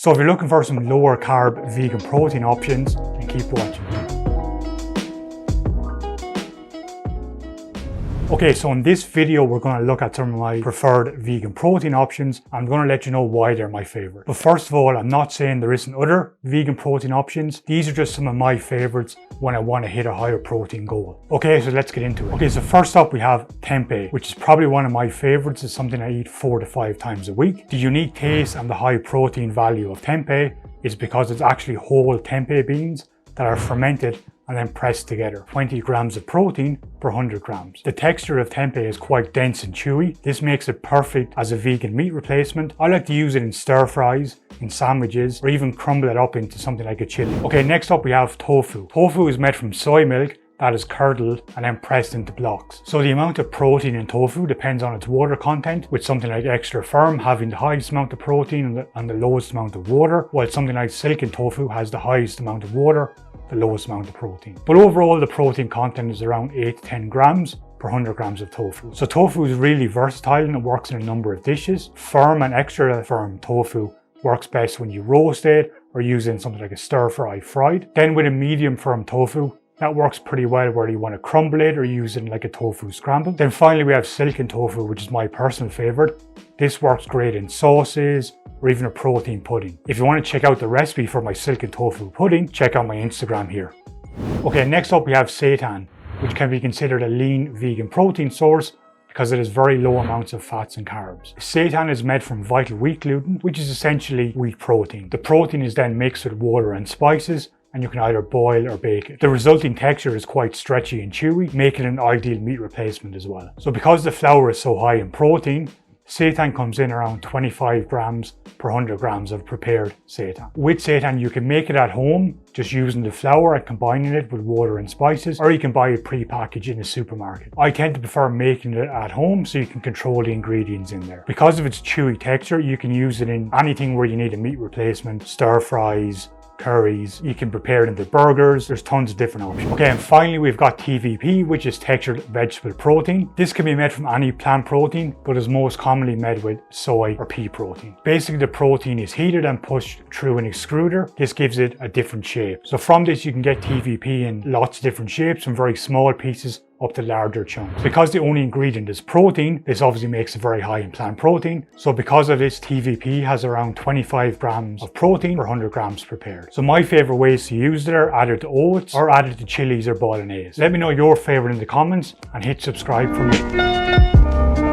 So if you're looking for some lower carb vegan protein options, then keep watching. Okay, so in this video, we're going to look at some of my preferred vegan protein options. I'm going to let you know why they're my favorite. But first of all, I'm not saying there isn't other vegan protein options. These are just some of my favorites when I want to hit a higher protein goal. Okay, so let's get into it. Okay, so first up we have tempeh, which is probably one of my favorites. It's something I eat 4 to 5 times a week. The unique taste and the high protein value of tempeh is because it's actually whole tempeh beans that are fermented and then pressed together. 20 grams of protein per 100 grams. The texture of tempeh is quite dense and chewy. This makes it perfect as a vegan meat replacement. I like to use it in stir fries, in sandwiches, or even crumble it up into something like a chili. Okay, next up we have tofu. Tofu is made from soy milk that is curdled and then pressed into blocks. So the amount of protein in tofu depends on its water content, with something like extra firm having the highest amount of protein and the lowest amount of water, while something like silken tofu has the highest amount of water, the lowest amount of protein. But overall, the protein content is around 8 to 10 grams per 100 grams of tofu. So tofu is really versatile and it works in a number of dishes. Firm and extra firm tofu works best when you roast it or use it in something like a stir fry fried. Then with a medium firm tofu, that works pretty well whether you want to crumble it or use it in like a tofu scramble. Then finally we have silken tofu, which is my personal favorite. This works great in sauces or even a protein pudding. If you want to check out the recipe for my silken tofu pudding, check out my Instagram here. Okay, next up we have seitan, which can be considered a lean vegan protein source because it has very low amounts of fats and carbs. Seitan is made from vital wheat gluten, which is essentially wheat protein. The protein is then mixed with water and spices, and you can either boil or bake it. The resulting texture is quite stretchy and chewy, making it an ideal meat replacement as well. So because the flour is so high in protein, seitan comes in around 25 grams per 100 grams of prepared seitan. With seitan, you can make it at home just using the flour and combining it with water and spices, or you can buy it pre-packaged in a supermarket. I tend to prefer making it at home so you can control the ingredients in there. Because of its chewy texture, you can use it in anything where you need a meat replacement, stir fries, curries. You can prepare it into burgers. There's tons of different options. Okay, and finally we've got TVP, which is textured vegetable protein. This can be made from any plant protein, but is most commonly made with soy or pea protein. Basically, the protein is heated and pushed through an extruder. This gives it a different shape. So from this, you can get TVP in lots of different shapes, from very small pieces up to larger chunks. Because the only ingredient is protein, this obviously makes it very high in plant protein. So because of this, TVP has around 25 grams of protein per 100 grams prepared. So my favorite ways to use it are added to oats or added to chilies or bolognese. Let me know your favorite in the comments and hit subscribe for me.